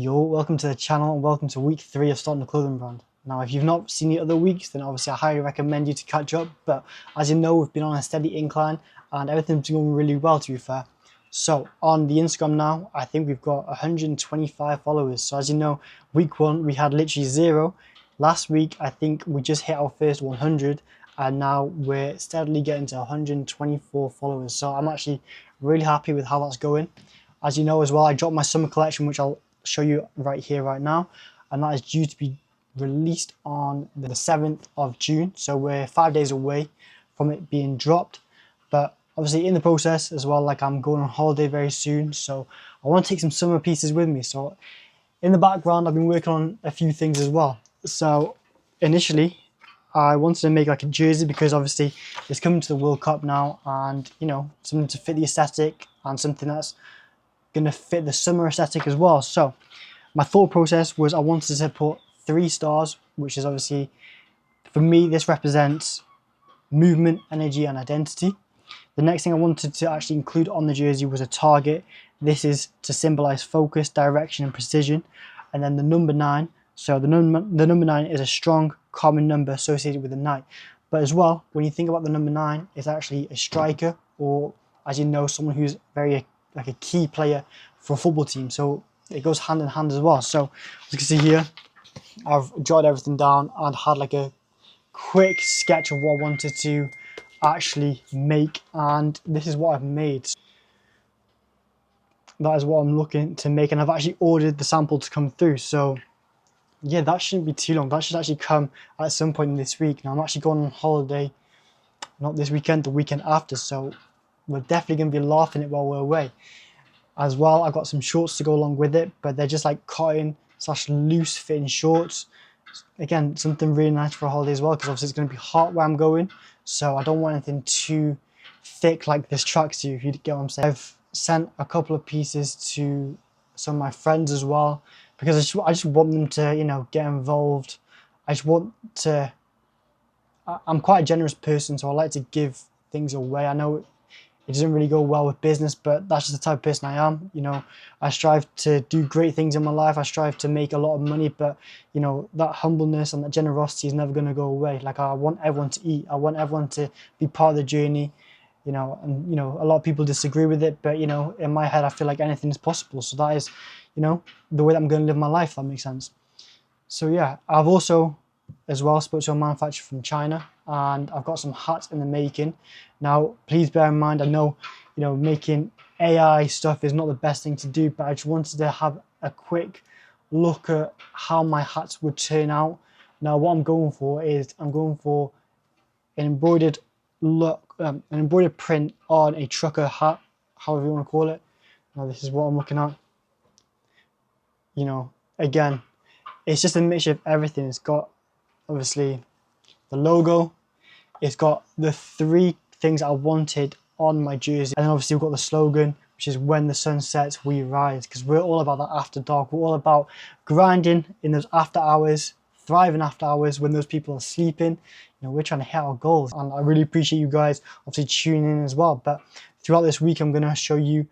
Yo, welcome to the channel and welcome to week 3 of starting a clothing brand. Now, if you've not seen the other weeks, then obviously I highly recommend you to catch up. But as you know, we've been on a steady incline and everything's going really well, to be fair. So on the Instagram now, I think we've got 125 followers. So as you know, week 1 we had literally 0. Last week, I think we just hit our first 100 and now we're steadily getting to 124 followers. So I'm actually really happy with how that's going. As you know as well, I dropped my summer collection, which I'll show you right here, right now, and that is due to be released on the 7th of June. So we're 5 days away from it being dropped. But obviously in the process as well, like I'm going on holiday very soon, so I want to take some summer pieces with me. So in the background, I've been working on a few things as well. So initially, I wanted to make like a jersey because obviously it's coming to the World Cup now, and you know, something to fit the aesthetic and something that's going to fit the summer aesthetic as well. So my thought process was I wanted to put 3 stars, which is obviously, for me, this represents movement, energy and identity. The next thing I wanted to actually include on the jersey was a target. This is to symbolize focus, direction and precision. And then the number 9. So the number 9 is a strong, common number associated with the knight. But as well, when you think about the number 9, it's actually a striker, or as you know, someone who's very like a key player for a football team. So it goes hand in hand as well. So as you can see here, I've jotted everything down and had like a quick sketch of what I wanted to actually make, and this is what I've made. That is what I'm looking to make, and I've actually ordered the sample to come through. So yeah, that shouldn't be too long. That should actually come at some point this week. Now I'm actually going on holiday, not this weekend, the weekend after, so we're definitely going to be laughing it while we're away. As well, I've got some shorts to go along with it, but they're just like cotton / loose fitting shorts. Again, something really nice for a holiday as well, because obviously it's going to be hot where I'm going, so I don't want anything too thick like this tracksuit, if you get what I'm saying. I've sent a couple of pieces to some of my friends as well, because I just want them to, you know, get involved. I just want to, I'm quite a generous person, so I like to give things away. I know it doesn't really go well with business, but that's just the type of person I am. You know, I strive to do great things in my life. I strive to make a lot of money, but you know, that humbleness and that generosity is never going to go away. Like, I want everyone to eat. I want everyone to be part of the journey, you know, and you know, a lot of people disagree with it, but you know, in my head, I feel like anything is possible. So that is, you know, the way that I'm going to live my life, if that makes sense. So yeah, I've also as well spoke to a manufacturer from China, and I've got some hats in the making. Now, please bear in mind, I know, you know, making AI stuff is not the best thing to do, but I just wanted to have a quick look at how my hats would turn out. Now, what I'm going for is I'm going for an embroidered look, an embroidered print on a trucker hat, however you want to call it. Now, this is what I'm looking at. You know, again, it's just a mixture of everything. It's got obviously the logo, it's got the 3 things I wanted on my jersey, and then obviously we've got the slogan, which is when the sun sets we rise, because we're all about that after dark. We're all about grinding in those after hours, thriving after hours when those people are sleeping. You know, we're trying to hit our goals, and I really appreciate you guys obviously tuning in as well. But throughout this week, I'm going to show you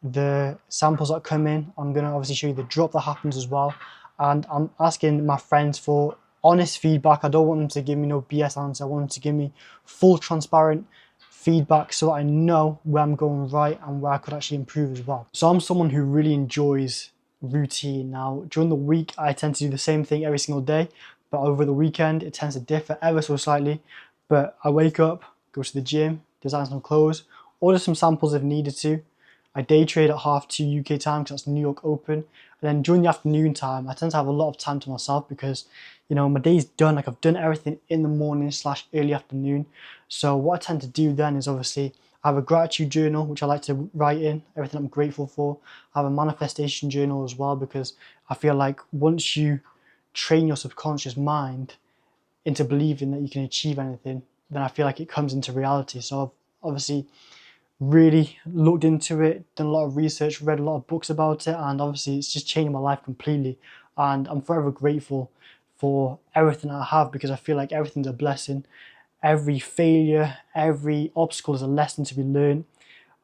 the samples that come in. I'm going to obviously show you the drop that happens as well, and I'm asking my friends for honest feedback. I don't want them to give me no BS answer. I want them to give me full transparent feedback so that I know where I'm going right and where I could actually improve as well. So I'm someone who really enjoys routine. Now, during the week, I tend to do the same thing every single day, but over the weekend, it tends to differ ever so slightly. But I wake up, go to the gym, design some clothes, order some samples if needed to. I day trade at 2:30 UK time because that's New York Open. And then during the afternoon time, I tend to have a lot of time to myself because, you know, my day's done. Like, I've done everything in the morning / early afternoon. So what I tend to do then is obviously I have a gratitude journal, which I like to write in everything I'm grateful for. I have a manifestation journal as well, because I feel like once you train your subconscious mind into believing that you can achieve anything, then I feel like it comes into reality. So I've obviously really looked into it, done a lot of research, read a lot of books about it, and obviously it's just changed my life completely. And I'm forever grateful for everything I have, because I feel like everything's a blessing. Every failure, every obstacle is a lesson to be learned.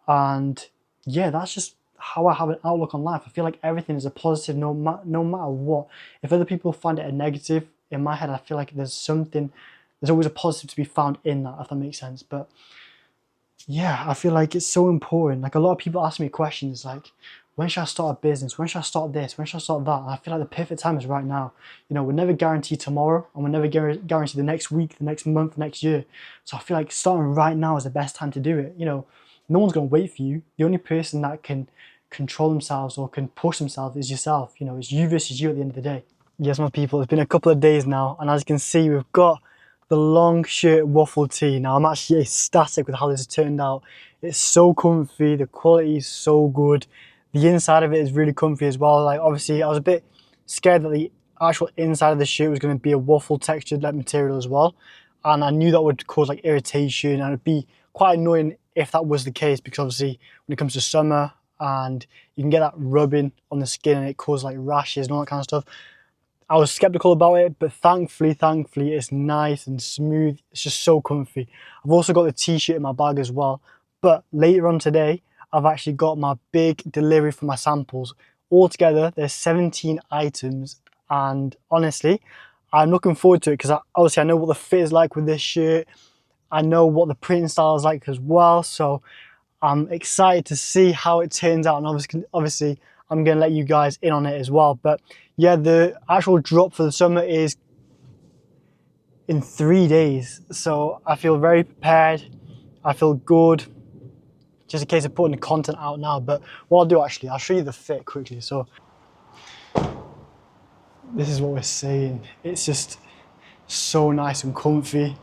And yeah, that's just how I have an outlook on life. I feel like everything is a positive no matter what. If other people find it a negative, in my head I feel like there's always a positive to be found in that, if that makes sense. But yeah, I feel like it's so important. Like a lot of people ask me questions like, when should I start a business? When should I start this? When should I start that? And I feel like the perfect time is right now. You know, we're never guaranteed tomorrow, and we're never guaranteed the next week, the next month, the next year. So I feel like starting right now is the best time to do it. You know, no one's going to wait for you. The only person that can control themselves or can push themselves is yourself. You know, it's you versus you at the end of the day. Yes, my people, it's been a couple of days now, and as you can see, we've got the long shirt waffle tee. Now, I'm actually ecstatic with how this has turned out. It's so comfy, the quality is so good. The inside of it is really comfy as well. Like, obviously, I was a bit scared that the actual inside of the shirt was going to be a waffle textured like material as well. And I knew that would cause like irritation, and it'd be quite annoying if that was the case, because obviously when it comes to summer and you can get that rubbing on the skin and it causes like rashes and all that kind of stuff. I was skeptical about it, but thankfully, it's nice and smooth. It's just so comfy. I've also got the t-shirt in my bag as well. But later on today, I've actually got my big delivery for my samples. Altogether, there's 17 items. And honestly, I'm looking forward to it because obviously I know what the fit is like with this shirt. I know what the printing style is like as well. So I'm excited to see how it turns out. And obviously I'm going to let you guys in on it as well. But yeah, the actual drop for the summer is in 3 days. So I feel very prepared. I feel good. Just a case of putting the content out now. But what I'll do actually, I'll show you the fit quickly. So this is what we're saying. It's just so nice and comfy.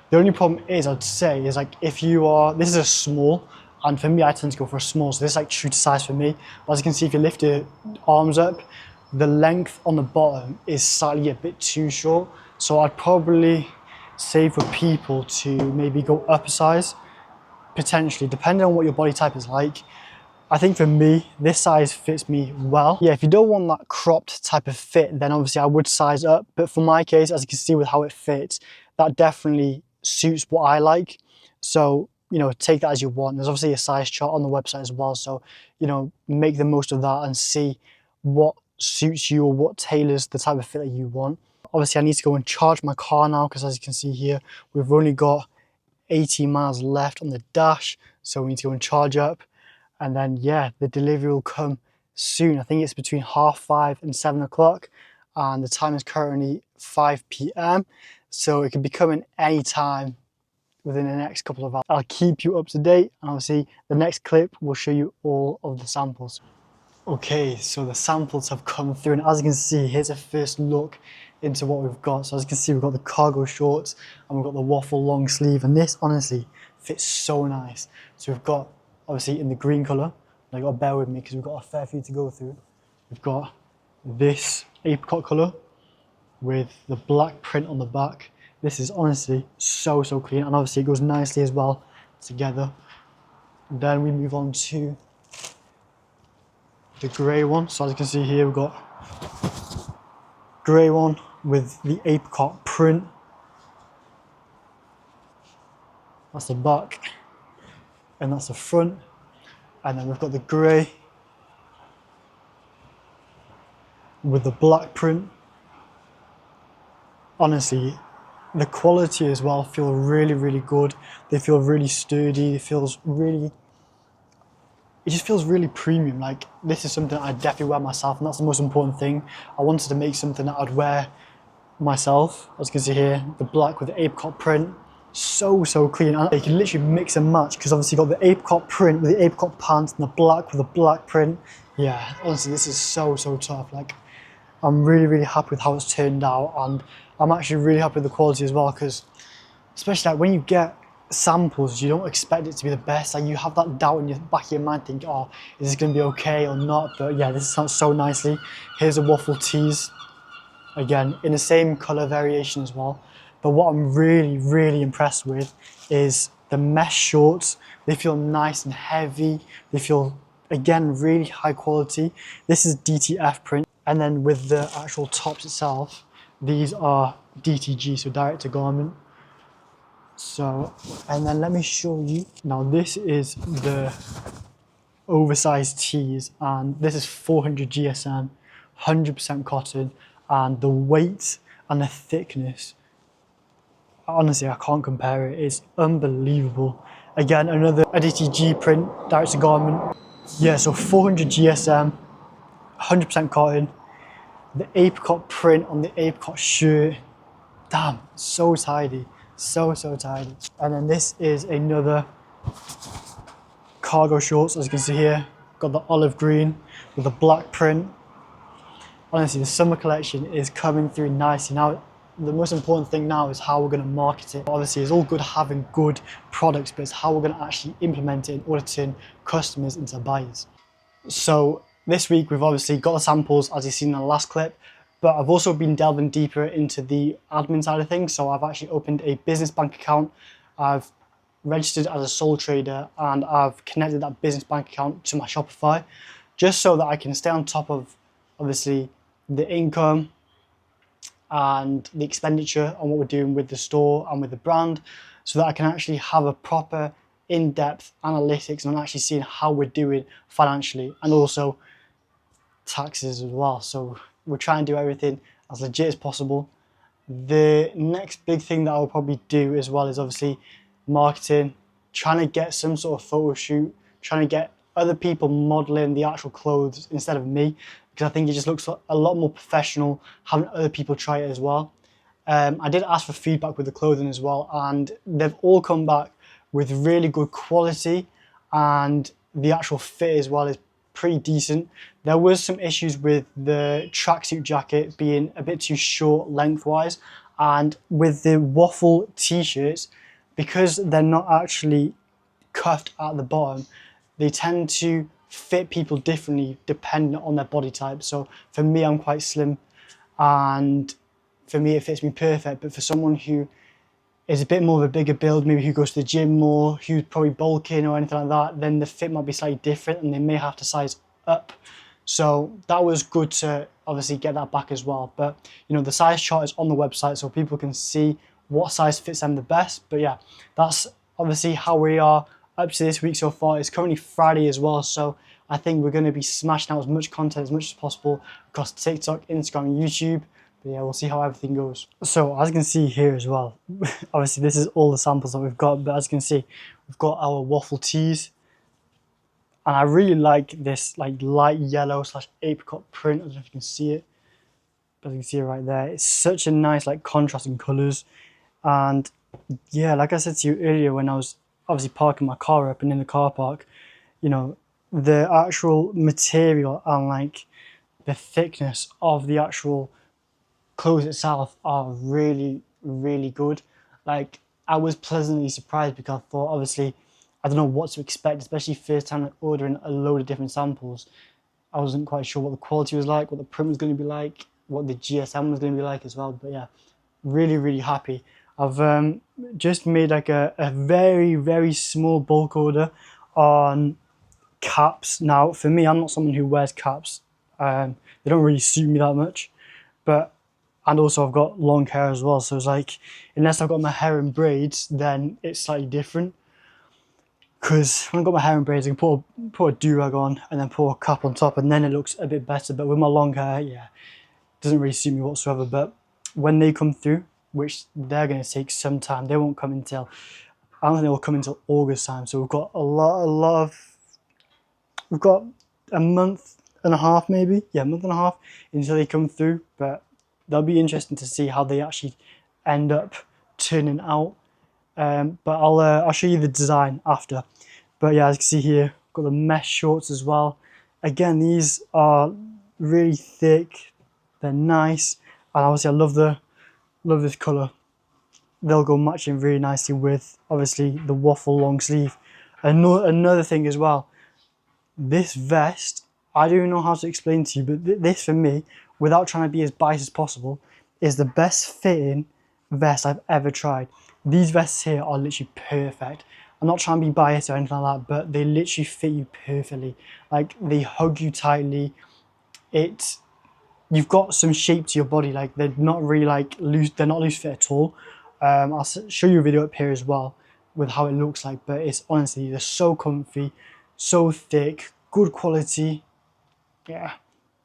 The only problem is, I'd say, is like if you are, this is a small, and for me, I tend to go for a small, so this is like true to size for me. But as you can see, if you lift your arms up, the length on the bottom is slightly a bit too short. So I'd probably say for people to maybe go up a size, potentially, depending on what your body type is like. I think for me, this size fits me well. Yeah, if you don't want that cropped type of fit, then obviously I would size up. But for my case, as you can see with how it fits, that definitely suits what I like. So, you know, take that as you want. There's obviously a size chart on the website as well. So, you know, make the most of that and see what suits you or what tailors the type of fit that you want. Obviously, I need to go and charge my car now because as you can see here, we've only got 80 miles left on the dash. So we need to go and charge up. And then, yeah, the delivery will come soon. I think it's between 5:30 and 7 o'clock. And the time is currently 5 p.m. So it could be coming anytime within the next couple of hours. I'll keep you up to date. And obviously, the next clip will show you all of the samples. Okay, so the samples have come through. And as you can see, here's a first look into what we've got. So as you can see, we've got the cargo shorts and we've got the waffle long sleeve. And this honestly fits so nice. So we've got, obviously in the green colour, and you got to bear with me because we've got a fair few to go through. We've got this apricot colour with the black print on the back. This is honestly so clean, and obviously it goes nicely as well together. Then we move on to the grey one. So as you can see here, we've got grey one with the apricot print. That's the back. And that's the front. And then we've got the grey with the black print. Honestly, the quality as well feel really good. They feel really sturdy. It just feels really premium. Like, this is something I definitely wear myself, and that's the most important thing. I wanted to make something that I'd wear myself. As you can see here, the black with the apricot print. So clean, and you can literally mix and match because obviously you've got the apricot print with the apricot pants and the black with the black print. Yeah, honestly, this is so tough. Like, I'm really happy with how it's turned out, and I'm actually really happy with the quality as well, because especially like when you get samples, you don't expect it to be the best. Like, you have that doubt in your back of your mind, think, oh, is this going to be okay or not? But yeah, this sounds so nicely. Here's the waffle tees, again in the same colour variation as well. But what I'm really impressed with is the mesh shorts. They feel nice and heavy. They feel, again, really high quality. This is DTF print. And then with the actual tops itself, these are DTG, so direct to garment. So, and then let me show you. Now this is the oversized tees, and this is 400 GSM, 100% cotton, and the weight and the thickness, honestly, I can't compare it. It's unbelievable. Again, another DTG print, direct to garment. Yeah, so 400 GSM, 100% cotton. The apricot print on the apricot shirt. Damn, so tidy. So tidy. And then this is another cargo shorts, as you can see here. Got the olive green with the black print. Honestly, the summer collection is coming through nicely. Now, the most important thing now is how we're going to market it. Obviously, it's all good having good products, but it's how we're going to actually implement it in order to turn customers into buyers. So this week, we've obviously got the samples, as you've seen in the last clip, but I've also been delving deeper into the admin side of things. So I've actually opened a business bank account. I've registered as a sole trader, and I've connected that business bank account to my Shopify, just so that I can stay on top of, obviously, the income and the expenditure on what we're doing with the store and with the brand, so that I can actually have a proper in-depth analytics and actually seeing how we're doing financially, and also taxes as well. So we're trying to do everything as legit as possible. The next big thing that I'll probably do as well is obviously marketing, trying to get some sort of photo shoot, trying to get other people modeling the actual clothes instead of me, because I think it just looks a lot more professional having other people try it as well. I did ask for feedback with the clothing as well, and they've all come back with really good quality, and the actual fit as well is pretty decent. There was some issues with the tracksuit jacket being a bit too short lengthwise, and with the waffle t-shirts, because they're not actually cuffed at the bottom, they tend to fit people differently depending on their body type. So for me, I'm quite slim, and for me it fits me perfect, but for someone who is a bit more of a bigger build, maybe who goes to the gym more, who's probably bulking or anything like that, then the fit might be slightly different and they may have to size up. So that was good to obviously get that back as well. But you know, the size chart is on the website so people can see what size fits them the best. But yeah, that's obviously how we are up to this week so far. It's currently Friday as well, so I think we're going to be smashing out as much content as much as possible across TikTok, Instagram, and YouTube. But yeah, we'll see how everything goes. So as you can see here as well, obviously this is all the samples that we've got, but as you can see, we've got our waffle tees, and I really like this like light yellow / apricot print. I don't know if you can see it, but you can see it right there. It's such a nice like contrast in colours, and yeah, like I said to you earlier when I was obviously parking my car up and in the car park, you know, the actual material and like the thickness of the actual clothes itself are really good. Like, I was pleasantly surprised because I thought, obviously, I don't know what to expect, especially first time ordering a load of different samples. I wasn't quite sure what the quality was like, what the print was going to be like, what the GSM was going to be like as well. But yeah, really happy. I've just made like a very small bulk order on caps. Now, for me, I'm not someone who wears caps. They don't really suit me that much. But and also I've got long hair as well, so it's like, unless I've got my hair in braids, then it's slightly different. Because when I've got my hair in braids, I can put a do-rag on and then put a cap on top, and then it looks a bit better. But with my long hair, yeah, it doesn't really suit me whatsoever. But when they come through, which they're going to take some time, they won't come until, I don't think they'll come until August time. So we've got we've got a month and a half maybe, yeah, a month and a half until they come through. But that'll be interesting to see how they actually end up turning out. But I'll show you the design after. But yeah, as you can see here, got the mesh shorts as well. Again, these are really thick, they're nice, and obviously I love this colour. They'll go matching really nicely with obviously the waffle long sleeve. Another thing as well, this vest, I don't know how to explain to you, but this for me, without trying to be as biased as possible, is the best fitting vest I've ever tried. These vests here are literally perfect. I'm not trying to be biased or anything like that, but they literally fit you perfectly. Like, they hug you tightly. You've got some shape to your body. Like, they're not really like loose. They're not loose fit at all. I'll show you a video up here as well with how it looks like. But it's honestly, they're so comfy, so thick, good quality. Yeah,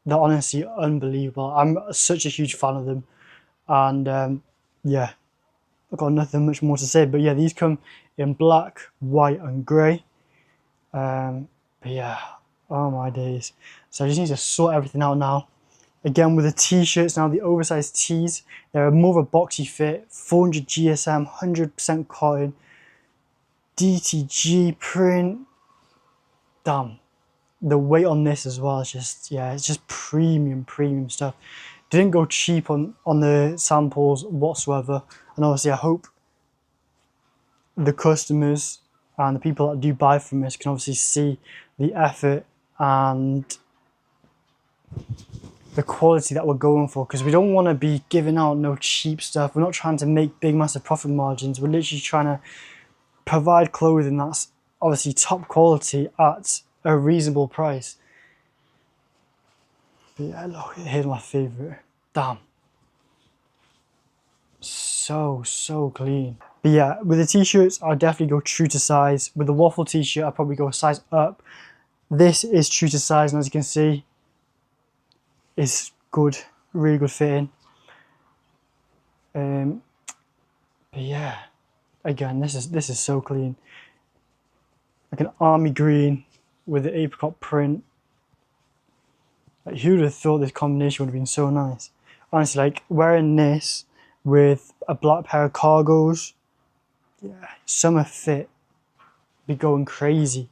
they're honestly unbelievable. I'm such a huge fan of them, and yeah, I've got nothing much more to say. But yeah, these come in black, white, and grey. But yeah, oh my days. So I just need to sort everything out now. Again, with the t-shirts now, the oversized tees, they're more of a boxy fit, 400 GSM, 100% cotton, DTG print. Damn, the weight on this as well is just, yeah, it's just premium stuff. Didn't go cheap on the samples whatsoever. And obviously I hope the customers and the people that do buy from us can obviously see the effort and the quality that we're going for, because we don't want to be giving out no cheap stuff. We're not trying to make big massive profit margins. We're literally trying to provide clothing that's obviously top quality at a reasonable price. But yeah, look, here's my favorite. Damn, so clean. But yeah, with the t-shirts I'll definitely go true to size. With the waffle t-shirt I'll probably go a size up. This is true to size, and as you can see, it's good, really good fitting. But yeah, again, this is so clean. Like an army green with the apricot print. Like, who would have thought this combination would have been so nice? Honestly, like wearing this with a black pair of cargos, yeah, summer fit, be going crazy.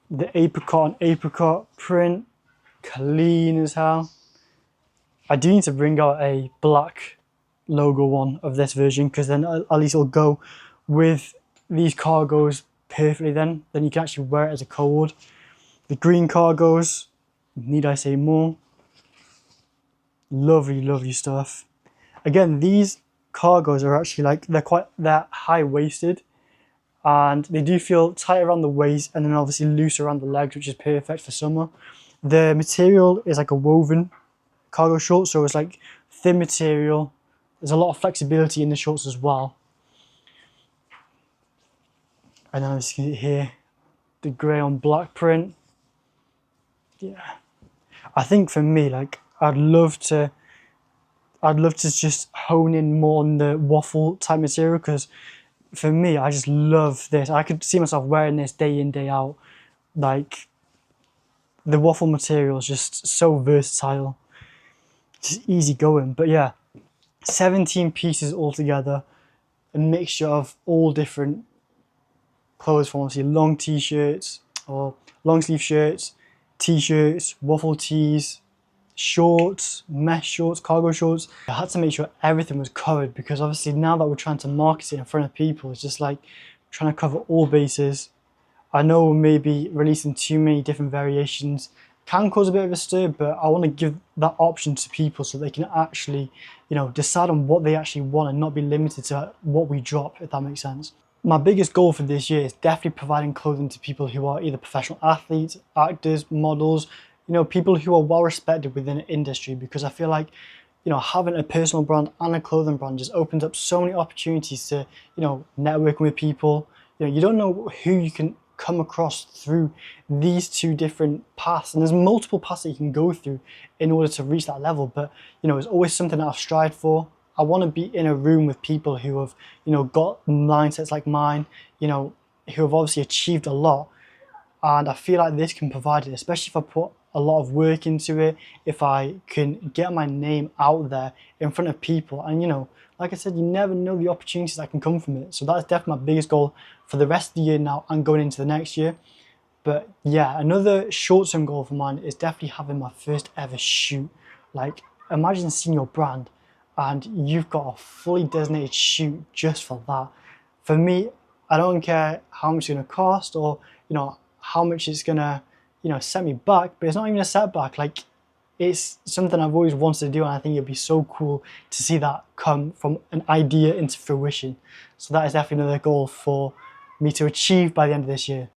The apricot print, clean as hell. I do need to bring out a black logo one of this version, because then at least it'll go with these cargos perfectly. Then you can actually wear it as a code. The green cargos, need I say more? Lovely stuff. Again, these cargos are actually like, they're high-waisted, and they do feel tight around the waist and then obviously loose around the legs, which is perfect for summer. The material is like a woven cargo short, so it's like thin material. There's a lot of flexibility in the shorts as well. And then I see here the grey on black print. Yeah, I think for me, like I'd love to just hone in more on the waffle type material, because for me, I just love this. I could see myself wearing this day in, day out. Like, the waffle material is just so versatile, just easy going. But yeah, 17 pieces altogether, a mixture of all different clothes, from obviously long t-shirts or long sleeve shirts, t-shirts, waffle tees, shorts, mesh shorts, cargo shorts. I had to make sure everything was covered, because obviously now that we're trying to market it in front of people, it's just like trying to cover all bases. I know maybe releasing too many different variations can cause a bit of a stir, but I want to give that option to people so they can actually, you know, decide on what they actually want and not be limited to what we drop, if that makes sense. My biggest goal for this year is definitely providing clothing to people who are either professional athletes, actors, models, you know, people who are well respected within the industry, because I feel like, you know, having a personal brand and a clothing brand just opens up so many opportunities to, you know, networking with people. You know, you don't know who you can come across through these two different paths, and there's multiple paths that you can go through in order to reach that level. But, you know, it's always something that I've strived for. I want to be in a room with people who have, you know, got mindsets like mine, you know, who have obviously achieved a lot. And I feel like this can provide it, especially if I put a lot of work into it, if I can get my name out there in front of people. And, you know, like I said, you never know the opportunities that can come from it. So that's definitely my biggest goal for the rest of the year now and going into the next year. But yeah, another short-term goal for mine is definitely having my first ever shoot. Like, imagine seeing your brand and you've got a fully designated shoot just for that. For me, I don't care how much it's gonna cost, or, you know, how much it's gonna, you know, set me back, but it's not even a setback. Like, it's something I've always wanted to do, and I think it'd be so cool to see that come from an idea into fruition. So that is definitely another goal for me to achieve by the end of this year.